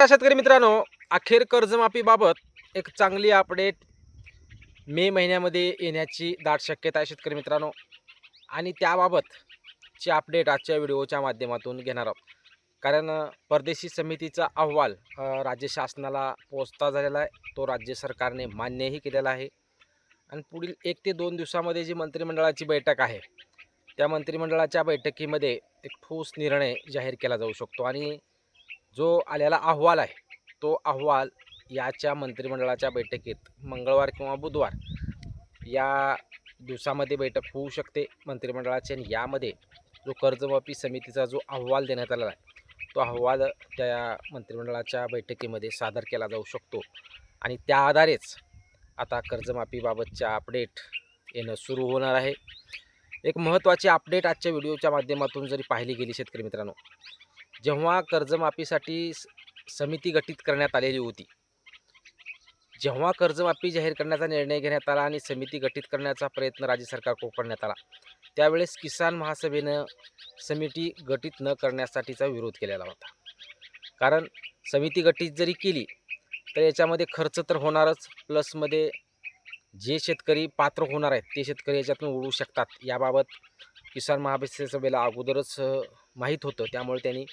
नमस्कार शेतकरी मित्रांनो, अखेर कर्जमाफीबाबत एक चांगली अपडेट मे महिन्यामध्ये येण्याची दाट शक्यता आहे शेतकरी मित्रांनो. आणि त्याबाबतची अपडेट आजच्या व्हिडिओच्या माध्यमातून घेणार आहोत. कारण परदेशी समितीचा अहवाल राज्य शासनाला पोहोचता झालेला आहे. तो राज्य सरकारने मान्यही केलेला आहे. आणि पुढील 1 ते 2 दिवसामध्ये जी मंत्रिमंडळाची बैठक आहे, त्या मंत्रिमंडळाच्या बैठकीमध्ये एक ठोस निर्णय जाहीर केला जाऊ शकतो. आणि जो आलेला अहवाल आहे, तो अहवाल याच्या मंत्रिमंडळाच्या बैठकीत मंगळवार किंवा बुधवार या दिवसामध्ये बैठक होऊ शकते मंत्रिमंडळाची. आणि यामध्ये जो कर्जमाफी समितीचा जो अहवाल देण्यात आलेला आहे, तो अहवाल त्या मंत्रिमंडळाच्या बैठकीमध्ये सादर केला जाऊ शकतो. आणि त्या आधारेच आता कर्जमाफीबाबतच्या अपडेट येणं सुरू होणार आहे. एक महत्त्वाची अपडेट आजच्या व्हिडिओच्या माध्यमातून जरी पाहिली गेली शेतकरी मित्रांनो, जेव्हा कर्जमाफीसाठी समिती गठीत करण्यात आलेली होती, जेव्हा कर्जमाफी जाहीर करण्याचा निर्णय घेण्यात आला आणि समिती गठीत करण्याचा प्रयत्न राज्य सरकारकडून करण्यात आला, त्यावेळेस किसान महासभेनं समिती गठीत न करण्यासाठीचा विरोध केलेला होता. कारण समिती गठीत जरी केली तर याच्यामध्ये खर्च तर होणारच, प्लसमध्ये जे शेतकरी पात्र होणार आहेत ते शेतकरी याच्यातून उडू शकतात, याबाबत किसान महासभेला अगोदरच माहीत होतं. त्यामुळे त्यांनी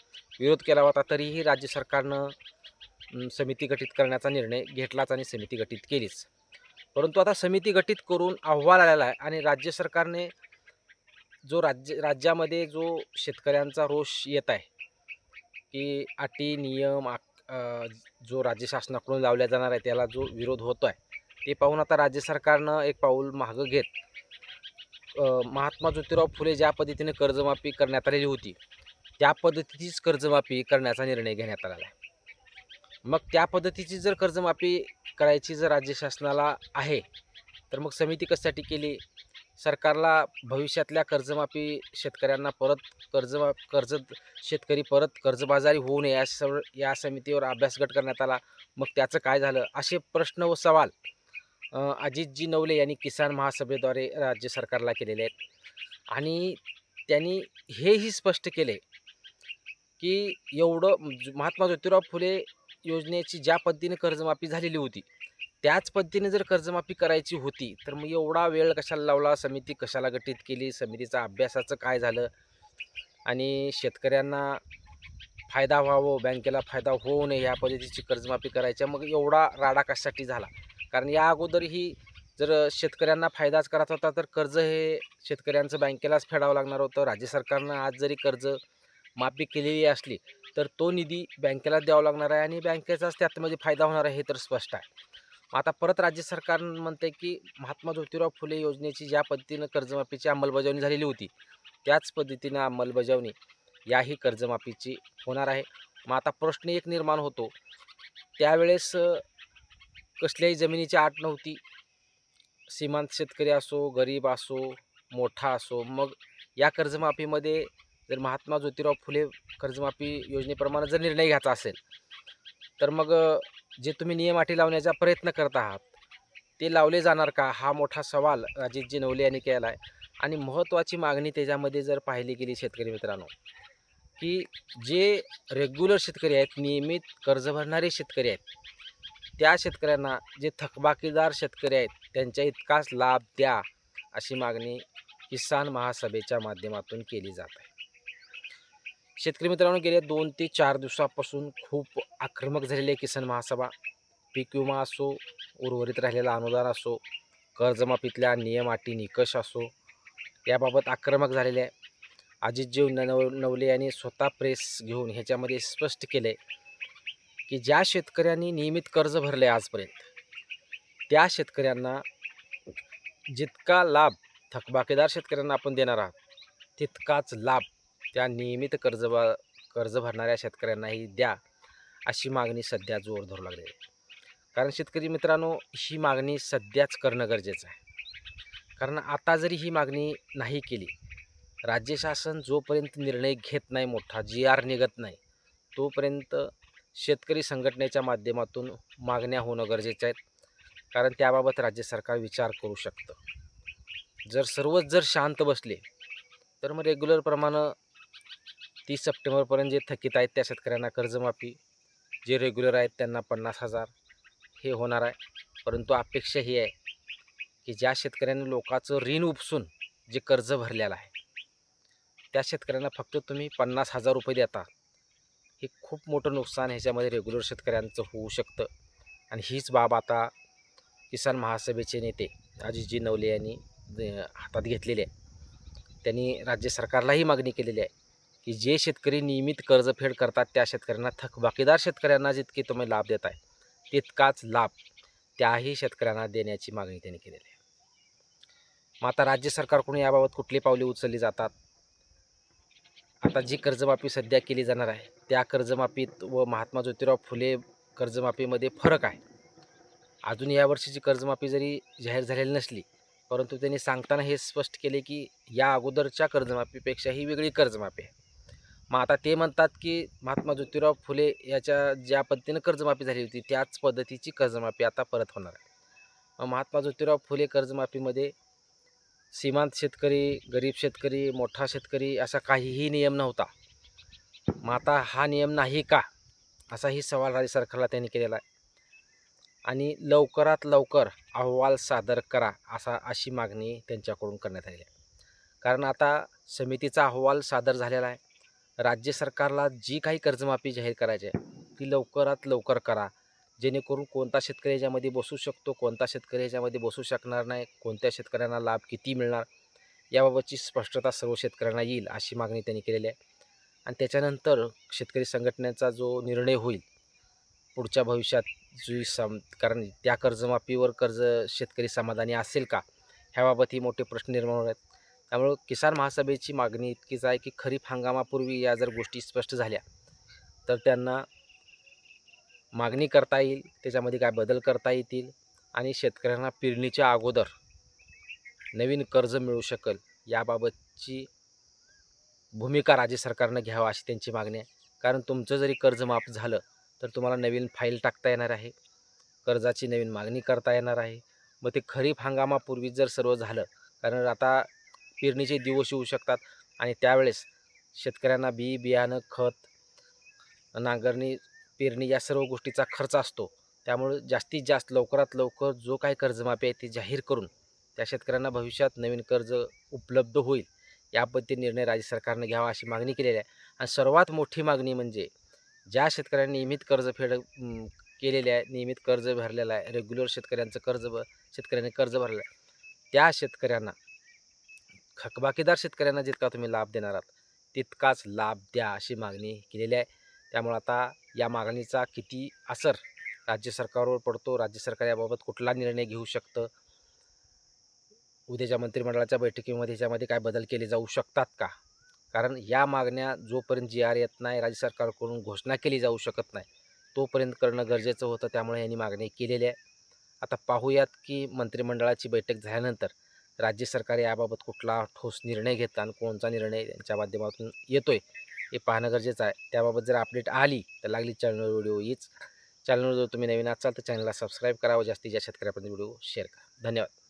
विरोध केला होता. तरीही राज्य सरकारनं समिती गठीत करण्याचा निर्णय घेतलाच आणि समिती गठीत केलीच. परंतु आता समिती गठीत करून अहवाल आलेला आहे आणि राज्य सरकारने जो राज्यामध्ये जो शेतकऱ्यांचा रोष येत आहे की अटी नियम जो राज्य शासनाकडून लावल्या जाणार आहे त्याला जो विरोध होतो आहे, ते पाहून आता राज्य सरकारनं एक पाऊल मागं घेत महात्मा ज्योतिराव फुले ज्या पद्धतीने कर्जमाफी करण्यात आलेली होती, त्या पद्धतीचीच कर्जमाफी करण्याचा निर्णय घेण्यात आलेला आहे. मग त्या पद्धतीची जर कर्जमाफी करायची जर राज्य शासनाला आहे, तर मग समिती कशासाठी केली? सरकारला भविष्यातल्या कर्जमाफी शेतकऱ्यांना कर्ज शेतकरी परत कर्जबाजारी होऊ नये या समितीवर अभ्यासगट करण्यात आला. मग त्याचं काय झालं? असे प्रश्न व सवाल अजितजी नवले यांनी किसान महासभेद्वारे राज्य सरकारला केलेले आहेत. आणि त्यांनी हेही स्पष्ट केले की महात्मा ज्योतिराव फुले योजनेची ज्या पद्धतीने कर्जमाफी झालेली होती, त्याच पद्धतीने जर कर्जमाफी करायची होती तर मग एवढा वेळ कशाला लावला, समिती कशाला गठीत केली, समितीचा अभ्यासाचं काय झालं, आणि शेतकऱ्यांना फायदा व्हावं, बँकेला फायदा होऊ नये ह्या पद्धतीची कर्जमाफी करायची, मग एवढा राडा कशासाठी झाला? कारण या अगोदरही जर शेतकऱ्यांना फायदाच करायचा होता तर कर्ज हे शेतकऱ्यांचं बँकेलाच फेडावं लागणार होतं. राज्य सरकारनं आज जरी कर्ज माफी केलेली असली तर तो निधी बँकेला द्यावा लागणार आहे आणि बँकेचाच त्यामध्ये फायदा होणार आहे, हे तर स्पष्ट आहे. आता परत राज्य सरकार म्हणते की महात्मा ज्योतिराव फुले योजनेची ज्या पद्धतीनं कर्जमाफीची अंमलबजावणी झालेली होती, त्याच पद्धतीनं अंमलबजावणी याही कर्जमाफीची होणार आहे. मग आता प्रश्न एक निर्माण होतो, त्यावेळेस कसल्याही जमिनीची अट नव्हती. श्रीमंत शेतकरी असो, गरीब असो, मोठा असो, मग या कर्जमाफीमध्ये जर महात्मा ज्योतिराव फुले कर्जमाफी योजनेप्रमाणे जर निर्णय घ्यायचा असेल तर मग जे तुम्ही नियम अटी लावण्याचा प्रयत्न करत आहात ते लावले जाणार का? हा मोठा सवाल अजितजी नवले यांनी केला आहे. आणि महत्त्वाची मागणी त्याच्यामध्ये जर पाहिली गेली शेतकरी मित्रांनो, की जे रेग्युलर शेतकरी आहेत, नियमित कर्ज भरणारे शेतकरी आहेत, त्या शेतकऱ्यांना जे थकबाकीदार शेतकरी आहेत त्यांच्या इतकाच लाभ द्या, अशी मागणी किसान महासभेच्या माध्यमातून केली जात आहे. शेतकरी मित्रांनो, गेल्या 2 ते 4 दिवसापासून खूप आक्रमक झालेली आहे किसान महासभा. पीक विमा असो, उर्वरित राहिलेला अनुदान असो, कर्जमाफीतल्या नियम अटी निकष असो, याबाबत आक्रमक झालेले आहे. अजितजी नवले यांनी स्वतः प्रेस घेऊन ह्याच्यामध्ये स्पष्ट केले की ज्या शेतकऱ्यांनी नियमित कर्ज भरले आजपर्यंत, त्या शेतकऱ्यांना जितका लाभ थकबाकीदार शेतकऱ्यांना आपण देणार आहात, तितकाच लाभ त्या नियमित कर्ज भरणाऱ्या शेतकऱ्यांनाही द्या, अशी मागणी सध्या जोर धरू लागली आहे. कारण शेतकरी मित्रांनो, ही मागणी सध्याच करणं गरजेचं आहे. कारण आता जरी ही मागणी नाही केली, राज्य शासन जोपर्यंत निर्णय घेत नाही, मोठा GR निघत नाही, तोपर्यंत शेतकरी संघटनेच्या माध्यमातून मागण्या होणं गरजेचं आहे. कारण त्याबाबत राज्य सरकार विचार करू शकतं. सर्वच शांत बसले तर मग रेग्युलर प्रमाणे 30 सप्टेंबरपर्यंत जे थकीत आहेत त्या शेतकऱ्यांना कर्जमाफी, जे रेग्युलर आहेत त्यांना 50,000 हे होणार आहे. परंतु अपेक्षा ही आहे की ज्या शेतकऱ्यांनी लोकांचं ऋण उपसून जे कर्ज भरलेलं आहे त्या शेतकऱ्यांना फक्त तुम्ही 50,000 रुपये देता. हे खूप मोठं नुकसान ह्याच्यामध्ये रेग्युलर शेतकऱ्यांचं होऊ शकतं. आणि हीच बाब आता किसान महासभेचे नेते अजितजी नवले यांनी हातात घेतलेली आहे. त्यांनी राज्य सरकारलाही मागणी केलेली आहे की जे शेतकरी नियमित कर्जफेड करतात त्या शेतकऱ्यांना थकबाकीदार शेतकऱ्यांना जितके तुम्ही लाभ देत आहे तितकाच लाभ त्याही शेतकऱ्यांना देण्याची मागणी त्यांनी केलेली आहे. मग आता राज्य सरकारकडून याबाबत कुठली पावले उचलली जातात? आता जी कर्जमाफी सध्या केली जाणार आहे त्या कर्जमाफीत व महात्मा ज्योतिराव फुले कर्जमाफीमध्ये फरक आहे. अजून यावर्षीची कर्जमाफी जरी जाहीर झालेली नसली परंतु त्यांनी सांगताना हे स्पष्ट केले की या अगोदरच्या कर्जमाफीपेक्षा ही वेगळी कर्जमाफी आहे. मग आता ते म्हणतात की महात्मा ज्योतिराव फुले याच्या ज्या पद्धतीनं कर्जमाफी झाली होती त्याच पद्धतीची कर्जमाफी आता परत होणार आहे. मग महात्मा ज्योतिराव फुले कर्जमाफीमध्ये सीमांत शेतकरी, गरीब शेतकरी, मोठा शेतकरी असा काहीही नियम नव्हता. मग आता हा नियम नाही का असाही सवाल राज्य सरकारला त्यांनी केलेला आहे. आणि लवकरात लवकर अहवाल सादर करा अशी मागणी त्यांच्याकडून करण्यात आलेली आहे. कारण आता समितीचा अहवाल सादर झालेला आहे. राज्य सरकारला जी काही कर्जमाफी जाहीर करायची आहे ती लवकरात लवकर करा, जेणेकरून कोणता शेतकरी याच्यामध्ये बसू शकतो, कोणता शेतकरी याच्यामध्ये बसू शकणार नाही, कोणत्या शेतकऱ्यांना लाभ किती मिळणार याबाबतची स्पष्टता सर्व शेतकऱ्यांना येईल अशी मागणी त्यांनी केलेली आहे. आणि त्याच्यानंतर शेतकरी संघटनेचा जो निर्णय होईल पुढच्या भविष्यात कारण त्या कर्जमाफीवर शेतकरी समाधानी असेल का ह्याबाबतही मोठे प्रश्न निर्माण होत आहेत. त्यामुळं किसान महासभेची मागणी इतकीच आहे की खरीप हंगामापूर्वी या जर गोष्टी स्पष्ट झाल्या तर त्यांना मागणी करता येईल, त्याच्यामध्ये काय बदल करता येतील आणि शेतकऱ्यांना पेरणीच्या अगोदर नवीन कर्ज मिळू शकेल याबाबतची भूमिका राज्य सरकारनं घ्यावा अशी त्यांची मागणी आहे. कारण तुमचं जरी कर्ज माफ झालं तर तुम्हाला नवीन फाईल टाकता येणार आहे, कर्जाची नवीन मागणी करता येणार आहे. मग ते खरीप हंगामापूर्वी जर सर्व झालं, कारण आता पेरणीचे दिवस येऊ शकतात आणि त्यावेळेस शेतकऱ्यांना बियाणं, खत, नांगरणी, पेरणी या सर्व गोष्टीचा खर्च असतो. त्यामुळे जास्तीत जास्त लवकरात लवकर जो काही कर्जमाफी आहे ती जाहीर करून त्या शेतकऱ्यांना भविष्यात नवीन कर्ज उपलब्ध होईल या पद्धतीने निर्णय राज्य सरकारने घ्यावा अशी मागणी केलेली आहे. आणि सर्वात मोठी मागणी म्हणजे ज्या शेतकऱ्यांनी नियमित कर्जफेड केलेली आहे, नियमित कर्ज भरलेलं आहे, रेग्युलर शेतकऱ्यांचं शेतकऱ्यांनी कर्ज भरलेलं आहे त्या शेतकऱ्यांना, थकबाकीदार शेतकऱ्यांना जितका तुम्ही लाभ देणार आहात तितकाच लाभ द्या अशी मागणी केलेली आहे. त्यामुळे आता या मागणीचा किती असर राज्य सरकारवर पडतो, राज्य सरकार याबाबत कुठला निर्णय घेऊ शकतं, उद्याच्या मंत्रिमंडळाच्या बैठकीमध्ये ह्याच्यामध्ये काय बदल केले जाऊ शकतात का? कारण या मागण्या जोपर्यंत GR येत नाही, राज्य सरकारकडून घोषणा केली जाऊ शकत नाही तोपर्यंत करणं गरजेचं होतं. त्यामुळे यांनी मागणी केलेली आहे. आता पाहूयात की मंत्रिमंडळाची बैठक झाल्यानंतर राज्य सरकार याबाबत कुठला ठोस निर्णय घेतं आणि कोणता निर्णय त्यांच्या माध्यमातून येतोय हे पाहणं गरजेचं आहे. त्याबाबत जर अपडेट आली तर लागली चॅनलवर व्हिडिओ येईल. चॅनलवर जर तुम्ही नवीन असाल तर चॅनलला सबस्क्राईब करा व जास्तीत जास्त शेतकऱ्यापर्यंत व्हिडिओ शेअर करा. धन्यवाद.